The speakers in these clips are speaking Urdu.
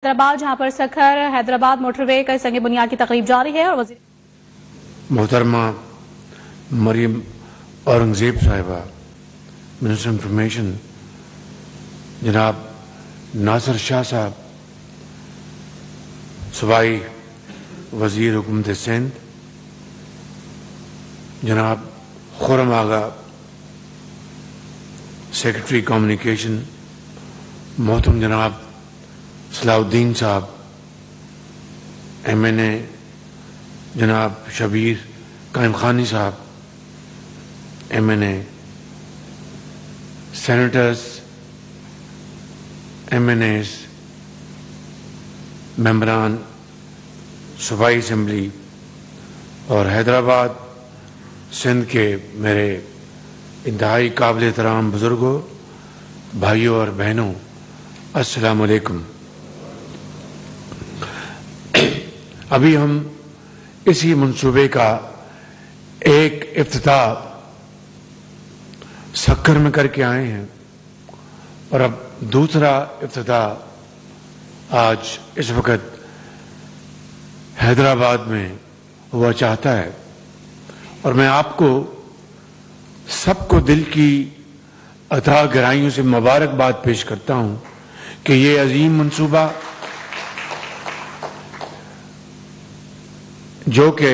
حیدرآباد جہاں پر سکھر حیدرآباد موٹر وے کا سنگ بنیاد کی تقریب جاری ہے اور وزیر محترمہ مریم اورنگزیب صاحبہ منسٹر انفارمیشن جناب ناصر شاہ صاحب صوبائی وزیر حکومت سندھ جناب خرم آغا سیکرٹری کمیونیکیشن محترم جناب صلاح الدین صاحب MNA جناب شبیر قائم خانی صاحب MNA سینیٹرز MNAs ممبران صوبائی اسمبلی اور حیدرآباد سندھ کے میرے انتہائی قابل احترام بزرگوں بھائیوں اور بہنوں السلام علیکم۔ ابھی ہم اسی منصوبے کا ایک افتتاح سکھر میں کر کے آئے ہیں اور اب دوسرا افتتاح آج اس وقت حیدرآباد میں ہوا چاہتا ہے، اور میں آپ کو سب کو دل کی عطا گرائیوں سے مبارکباد پیش کرتا ہوں کہ یہ عظیم منصوبہ جو کہ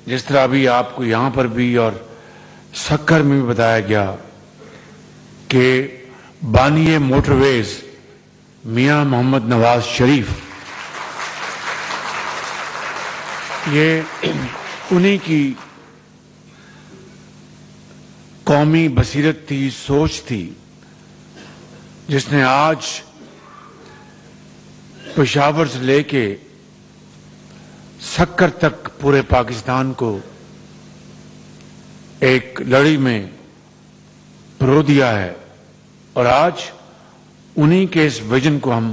جس طرح ابھی آپ کو یہاں پر بھی اور سکھر میں بھی بتایا گیا کہ بانی موٹر ویز میاں محمد نواز شریف، یہ انہی کی قومی بصیرت تھی، سوچ تھی، جس نے آج پشاور سے لے کے سکھر تک پورے پاکستان کو ایک لڑی میں پرو دیا ہے، اور آج انہی کے اس ویژن کو ہم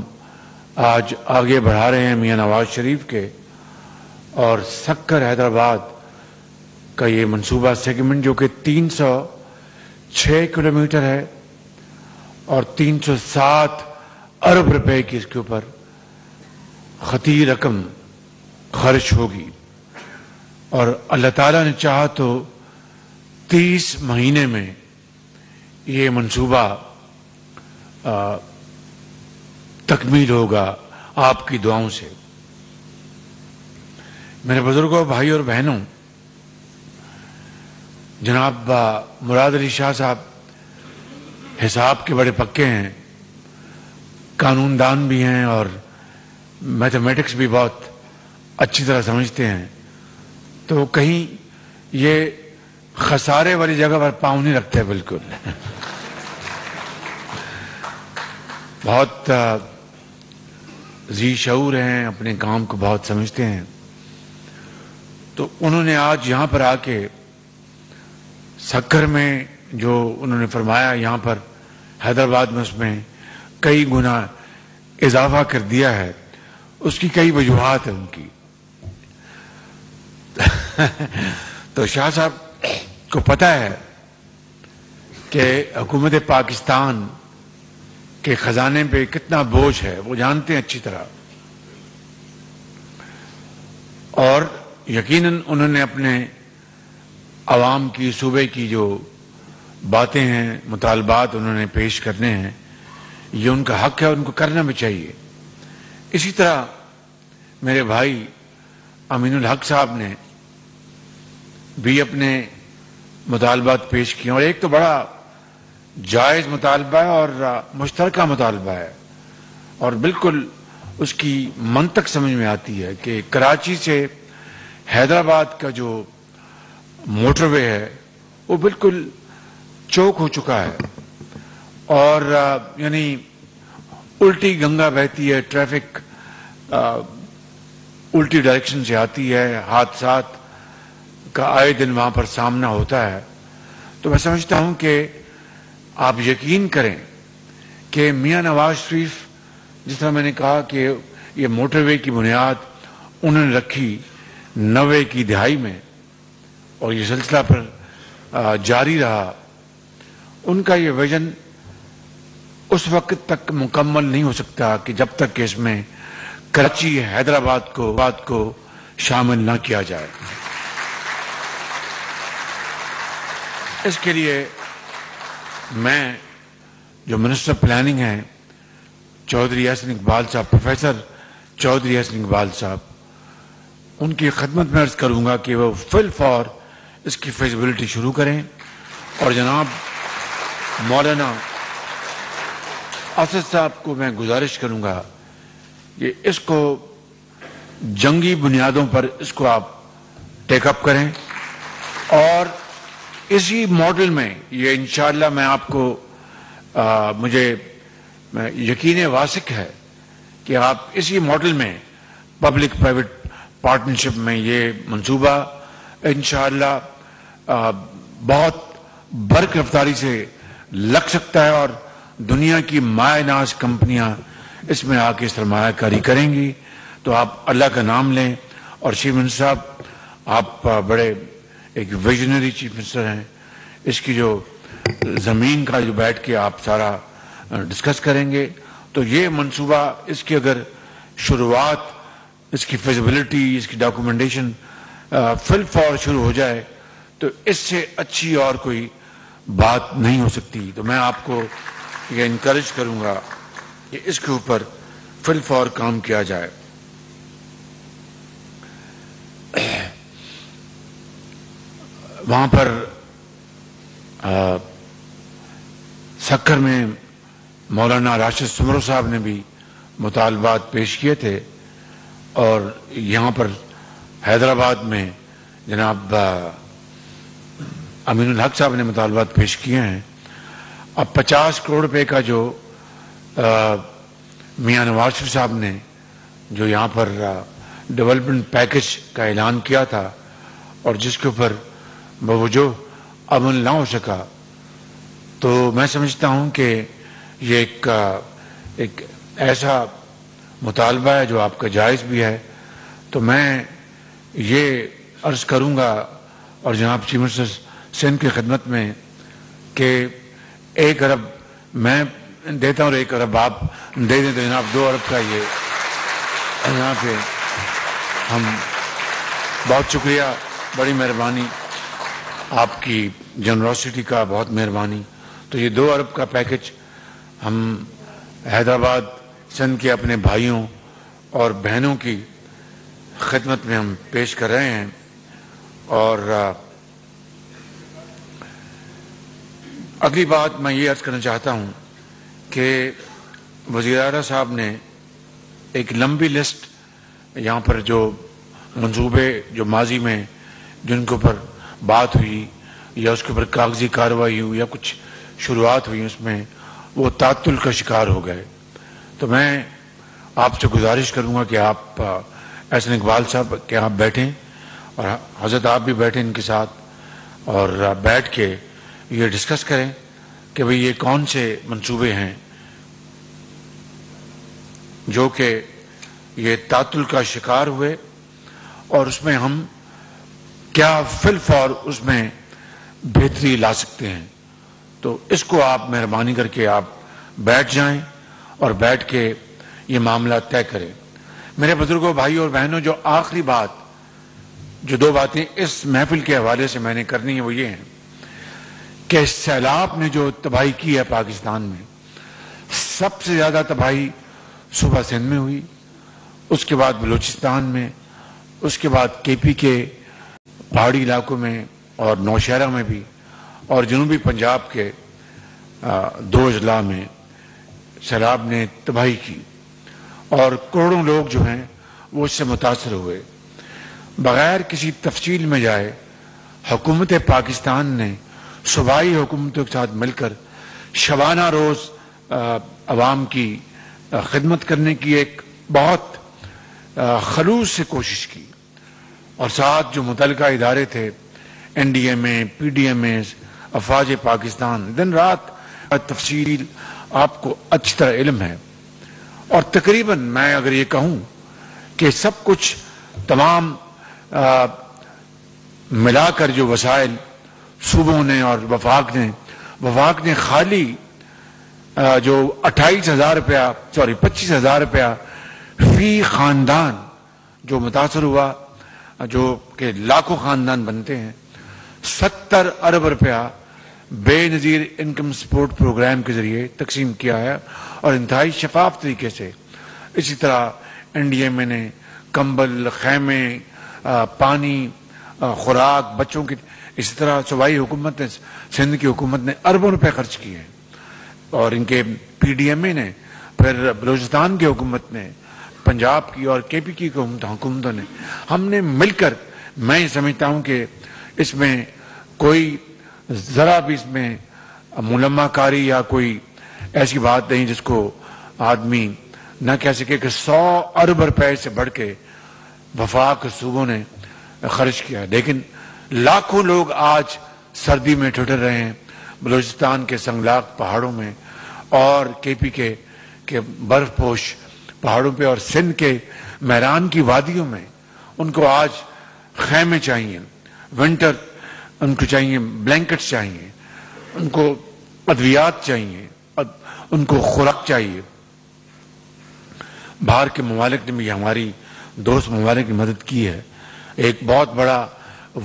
آج آگے بڑھا رہے ہیں میاں نواز شریف کے، اور سکھر حیدرآباد کا یہ منصوبہ سیگمنٹ جو کہ 306 کلومیٹر ہے اور 307 ارب روپے کی اس کے اوپر خطی رقم خرچ ہوگی، اور اللہ تعالیٰ نے چاہا تو 30 مہینے میں یہ منصوبہ تکمیل ہوگا آپ کی دعاؤں سے۔ میرے بزرگوں، بھائی اور بہنوں، جناب مراد علی شاہ صاحب حساب کے بڑے پکے ہیں، قانون دان بھی ہیں اور میتھمیٹکس بھی بہت اچھی طرح سمجھتے ہیں، تو کہیں یہ خسارے والی جگہ پر پاؤں نہیں رکھتے، بالکل بہت ذی شعور ہیں، اپنے کام کو بہت سمجھتے ہیں۔ تو انہوں نے آج یہاں پر آ کے سکھر میں جو انہوں نے فرمایا یہاں پر حیدرآباد میں اس میں کئی گنا اضافہ کر دیا ہے، اس کی کئی وجوہات ہیں ان کی۔ تو شاہ صاحب کو پتہ ہے کہ حکومت پاکستان کے خزانے پہ کتنا بوجھ ہے، وہ جانتے ہیں اچھی طرح، اور یقیناً انہوں نے اپنے عوام کی، صوبے کی جو باتیں ہیں، مطالبات انہوں نے پیش کرنے ہیں، یہ ان کا حق ہے، ان کو کرنا بھی چاہیے۔ اسی طرح میرے بھائی امین الحق صاحب نے بھی اپنے مطالبات پیش کیے، اور ایک تو بڑا جائز مطالبہ ہے اور مشترکہ مطالبہ ہے، اور بالکل اس کی منطق سمجھ میں آتی ہے کہ کراچی سے حیدرآباد کا جو موٹر وے ہے وہ بالکل چوک ہو چکا ہے، اور یعنی الٹی گنگا بہتی ہے، ٹریفک الٹی ڈائریکشن سے آتی ہے، حادثات کا آئے دن وہاں پر سامنا ہوتا ہے۔ تو میں سمجھتا ہوں کہ آپ یقین کریں کہ میاں نواز شریف، جس طرح میں نے کہا کہ یہ موٹر وے کی بنیاد انہوں نے رکھی 90 کی دہائی میں، اور یہ سلسلہ پر جاری رہا، ان کا یہ ویژن اس وقت تک مکمل نہیں ہو سکتا کہ جب تک کہ اس میں کراچی حیدرآباد کو شامل نہ کیا جائے۔ اس کے لیے میں جو منسٹر پلاننگ ہیں چودھری احسن اقبال صاحب، پروفیسر چودھری احسن اقبال صاحب، ان کی خدمت میں عرض کروں گا کہ وہ فل فور اس کی فیزیبلٹی شروع کریں، اور جناب مولانا اسد صاحب کو میں گزارش کروں گا کہ اس کو جنگی بنیادوں پر اس کو آپ ٹیک اپ کریں، اور اسی ماڈل میں یہ انشاءاللہ میں آپ کو مجھے یقین واثق ہے کہ آپ اسی ماڈل میں پبلک پرائیویٹ پارٹنرشپ میں یہ منصوبہ انشاءاللہ بہت برق رفتاری سے لگ سکتا ہے، اور دنیا کی مایہ ناز کمپنیاں اس میں آ کے سرمایہ کاری کریں گی۔ تو آپ اللہ کا نام لیں، اور چیف منسٹر صاحب آپ بڑے ایک ویژنری چیف منسٹر ہیں، اس کی جو زمین کا جو بیٹھ کے آپ سارا ڈسکس کریں گے، تو یہ منصوبہ اس کی اگر شروعات، اس کی فیزیبلٹی، اس کی ڈاکومنٹیشن فل فور شروع ہو جائے تو اس سے اچھی اور کوئی بات نہیں ہو سکتی۔ تو میں آپ کو یہ انکریج کروں گا کہ اس کے اوپر فل فور کام کیا جائے۔ وہاں پر سکر میں مولانا راشد سمرو صاحب نے بھی مطالبات پیش کیے تھے، اور یہاں پر حیدرآباد میں جناب امین الحق صاحب نے مطالبات پیش کیے ہیں۔ اب 50 کروڑ روپے کا جو میاں نواز شریف صاحب نے جو یہاں پر ڈیولپمنٹ پیکج کا اعلان کیا تھا، اور جس کے اوپر بوجہ عمل نہ ہو سکا، تو میں سمجھتا ہوں کہ یہ ایک ایسا مطالبہ ہے جو آپ کا جائز بھی ہے۔ تو میں یہ عرض کروں گا، اور جناب چیف منسٹر سندھ کی خدمت میں، کہ 1 ارب میں دیتا ہوں اور 1 ارب آپ دے دیں، تو جناب 2 ارب کا یہ یہاں پہ ہم بہت شکریہ، بڑی مہربانی آپ کی جنروسٹی کا، بہت مہربانی۔ تو یہ 2 ارب کا پیکج ہم حیدرآباد سندھ کے اپنے بھائیوں اور بہنوں کی خدمت میں ہم پیش کر رہے ہیں۔ اور اگلی بات میں یہ عرض کرنا چاہتا ہوں کہ وزیر اعلیٰ صاحب نے ایک لمبی لسٹ یہاں پر جو منصوبے جو ماضی میں جن کے اوپر بات ہوئی یا اس کے اوپر کاغذی کارروائی ہوئی یا کچھ شروعات ہوئی، اس میں وہ تعطل کا شکار ہو گئے۔ تو میں آپ سے گزارش کروں گا کہ آپ احسن اقبال صاحب کہ آپ بیٹھیں، اور حضرت آپ بھی بیٹھیں ان کے ساتھ، اور بیٹھ کے یہ ڈسکس کریں کہ بھئی یہ کون سے منصوبے ہیں جو کہ یہ تعطل کا شکار ہوئے، اور اس میں ہم کیا فل فور اس میں بہتری لا سکتے ہیں۔ تو اس کو آپ مہربانی کر کے آپ بیٹھ جائیں اور بیٹھ کے یہ معاملہ طے کریں۔ میرے بزرگوں، بھائی اور بہنوں، جو آخری بات، جو 2 باتیں اس محفل کے حوالے سے میں نے کرنی ہے، وہ یہ ہیں کہ سیلاب نے جو تباہی کی ہے پاکستان میں، سب سے زیادہ تباہی صوبہ سندھ میں ہوئی، اس کے بعد بلوچستان میں، اس کے بعد کے پی کے پہاڑی علاقوں میں اور نوشہرہ میں بھی، اور جنوبی پنجاب کے 2 اضلاع میں سیلاب نے تباہی کی، اور کروڑوں لوگ جو ہیں وہ اس سے متاثر ہوئے۔ بغیر کسی تفصیل میں جائے حکومت پاکستان نے صوبائی حکومتوں کے ساتھ مل کر شبانہ روز عوام کی خدمت کرنے کی ایک بہت خلوص سے کوشش کی، اور ساتھ جو متعلقہ ادارے تھے، این ڈی ایم اے، پی ڈی ایم اے، افواج پاکستان، دن رات تفصیل آپ کو اچھی طرح علم ہے۔ اور تقریباً میں اگر یہ کہوں کہ سب کچھ تمام ملا کر جو وسائل صوبوں نے اور وفاق نے خالی جو 25,000 روپیہ فی خاندان جو متاثر ہوا، جو کہ لاکھوں خاندان بنتے ہیں، 70 ارب روپیہ بے نظیر انکم سپورٹ پروگرام کے ذریعے تقسیم کیا ہے، اور انتہائی شفاف طریقے سے۔ اسی طرح انڈیا میں نے کمبل، خیمے، پانی، خوراک بچوں کی، اسی طرح صوبائی حکومت نے، سندھ کی حکومت نے اربوں روپے خرچ کیے ہیں، اور ان کے پی ڈی ایم اے نے، پھر بلوچستان کی حکومت نے، پنجاب کی اور کے پی کی حکومتوں نے، ہم نے مل کر، میں یہ سمجھتا ہوں کہ اس میں کوئی ذرا بھی اس میں ملمہ کاری یا کوئی ایسی بات نہیں جس کو آدمی نہ کہہ سکے کہ 100 ارب روپے سے بڑھ کے وفاق صوبوں نے خرچ کیا۔ لیکن لاکھوں لوگ آج سردی میں ٹھٹر رہے ہیں بلوچستان کے سنگلاق پہاڑوں میں، اور کے پی کے برف پوش پہاڑوں پہ، اور سندھ کے میران کی وادیوں میں۔ ان کو آج خیمے چاہیے، ونٹر ان کو چاہیے، بلینکٹس چاہیے، ان کو ادویات چاہیے، ان کو خوراک چاہیے۔ باہر کے ممالک نے بھی، ہماری دوست ممالک نے مدد کی ہے۔ ایک بہت بڑا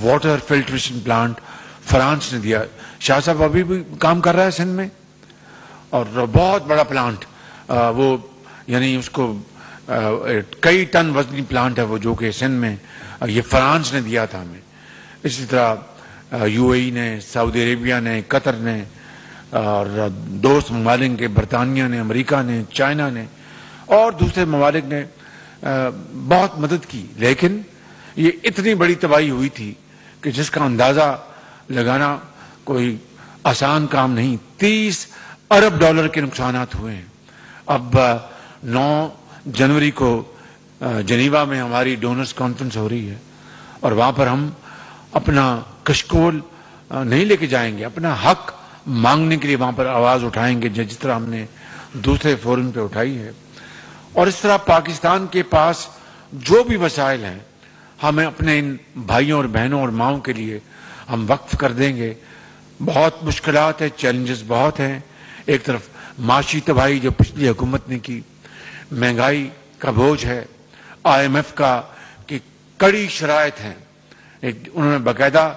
واٹر فلٹریشن پلانٹ فرانس نے دیا، شاہ صاحب ابھی بھی کام کر رہا ہے سندھ میں، اور بہت بڑا پلانٹ، وہ یعنی اس کو کئی ٹن وزنی پلانٹ ہے وہ، جو کہ سندھ میں یہ فرانس نے دیا تھا ہمیں۔ اسی طرح یو اے ای نے، سعودی عربیہ نے، قطر نے، اور دوست ممالک کے برطانیہ نے، امریکہ نے، چائنا نے اور دوسرے ممالک نے بہت مدد کی۔ لیکن یہ اتنی بڑی تباہی ہوئی تھی کہ جس کا اندازہ لگانا کوئی آسان کام نہیں۔ 30 ارب ڈالر کے نقصانات ہوئے ہیں۔ اب 9 جنوری کو جنیوا میں ہماری ڈونرز کانفرنس ہو رہی ہے، اور وہاں پر ہم اپنا کشکول نہیں لے کے جائیں گے، اپنا حق مانگنے کے لیے وہاں پر آواز اٹھائیں گے، جس طرح ہم نے دوسرے فورم پہ اٹھائی ہے۔ اور اس طرح پاکستان کے پاس جو بھی وسائل ہیں، ہمیں اپنے ان بھائیوں اور بہنوں اور ماؤں کے لیے ہم وقف کر دیں گے۔ بہت مشکلات ہیں، چیلنجز بہت ہیں۔ ایک طرف معاشی تباہی جو پچھلی حکومت نے کی، مہنگائی کا بوجھ ہے، آئی ایم ایف کا کہ کڑی شرائط ہیں، انہوں نے باقاعدہ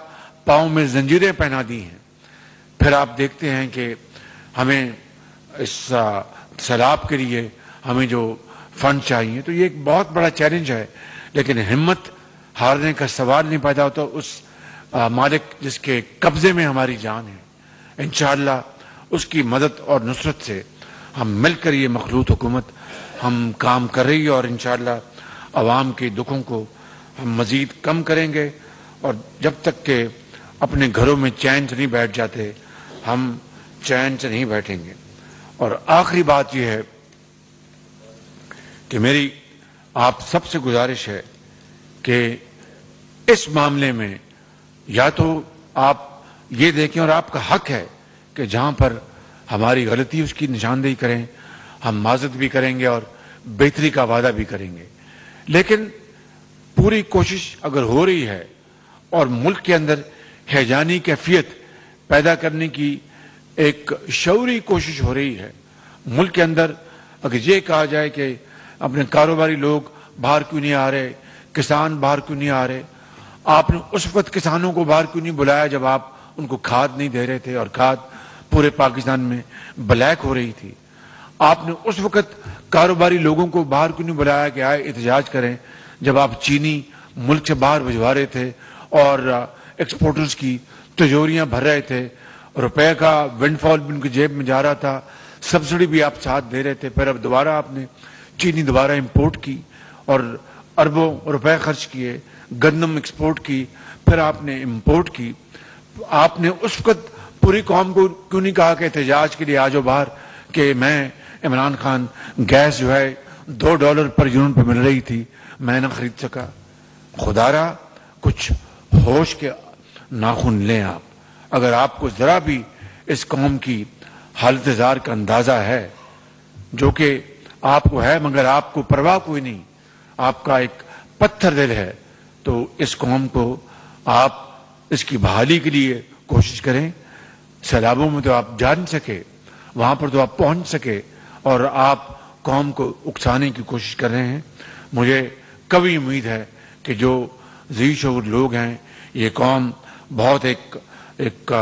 پاؤں میں زنجیریں پہنا دی ہیں۔ پھر آپ دیکھتے ہیں کہ ہمیں اس سیلاب کے لیے ہمیں جو فنڈ چاہیے، تو یہ ایک بہت بڑا چیلنج ہے، لیکن ہمت ہارنے کا سوال نہیں پیدا ہوتا اس مالک جس کے قبضے میں ہماری جان ہے۔ انشاءاللہ اس کی مدد اور نصرت سے ہم مل کر یہ مخلوط حکومت ہم کام کر رہی ہے، اور انشاءاللہ عوام کے دکھوں کو ہم مزید کم کریں گے، اور جب تک کہ اپنے گھروں میں چین سے نہیں بیٹھ جاتے، ہم چین سے نہیں بیٹھیں گے۔ اور آخری بات یہ ہے کہ میری آپ سب سے گزارش ہے کہ اس معاملے میں یا تو آپ یہ دیکھیں، اور آپ کا حق ہے کہ جہاں پر ہماری غلطی اس کی نشاندہی کریں، ہم معذرت بھی کریں گے اور بہتری کا وعدہ بھی کریں گے۔ لیکن پوری کوشش اگر ہو رہی ہے اور ملک کے اندر ہیجانی کیفیت پیدا کرنے کی ایک شعوری کوشش ہو رہی ہے، ملک کے اندر اگر یہ کہا جائے کہ اپنے کاروباری لوگ باہر کیوں نہیں آ رہے، کسان باہر کیوں نہیں آ رہے، آپ نے اس وقت کسانوں کو باہر کیوں نہیں بلایا جب آپ ان کو کھاد نہیں دے رہے تھے اور کھاد پورے پاکستان میں بلیک ہو رہی تھی، آپ نے اس وقت کاروباری لوگوں کو باہر کیوں نہیں بلایا کہ آئے احتجاج کریں جب آپ چینی ملک سے باہر بھجوا رہے تھے اور ایکسپورٹرز کی تجوریاں بھر رہے تھے، روپے کا ونڈ فال بھی ان کی جیب میں جا رہا تھا، سبسڈی بھی آپ ساتھ دے رہے تھے، پھر اب دوبارہ آپ نے چینی دوبارہ امپورٹ کی اور اربوں روپے خرچ کیے، گندم ایکسپورٹ کی، پھر آپ نے امپورٹ کی۔ آپ نے اس وقت پوری قوم کو کیوں نہیں کہا کہ احتجاج کے لیے آ جاؤ باہر، کہ میں عمران خان گیس جو ہے $2 پر یونٹ پہ مل رہی تھی، میں نہ خرید سکا۔ خدا را کچھ ہوش کے ناخن لیں آپ، اگر آپ کو ذرا بھی اس قوم کی حالت زار کا اندازہ ہے، جو کہ آپ کو ہے مگر آپ کو پرواہ کوئی نہیں، آپ کا ایک پتھر دل ہے، تو اس قوم کو آپ اس کی بحالی کے لیے کوشش کریں۔ سیلابوں میں تو آپ جا نہیں سکے، وہاں پر تو آپ پہنچ سکے، اور آپ قوم کو اکسانے کی کوشش کر رہے ہیں. مجھے کبھی امید ہے کہ جو ذی شعور لوگ ہیں، یہ قوم بہت ایک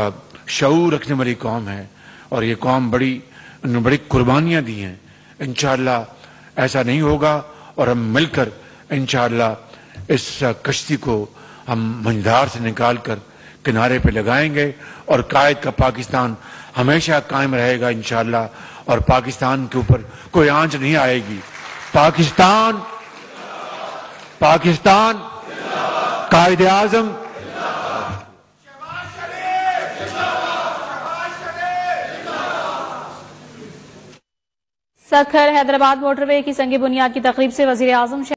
شعور رکھنے والی قوم ہے، اور یہ قوم انہوں نے بڑی قربانیاں دی ہیں. انشاءاللہ ایسا نہیں ہوگا، اور ہم مل کر انشاءاللہ اس کشتی کو ہم منجھدار سے نکال کر کنارے پہ لگائیں گے، اور قائد کا پاکستان ہمیشہ قائم رہے گا انشاءاللہ، اور پاکستان کے اوپر کوئی آنچ نہیں آئے گی. پاکستان قائد اعظم. سکھر حیدرآباد موٹر وے کی سنگ بنیاد کی تقریب سے وزیر اعظم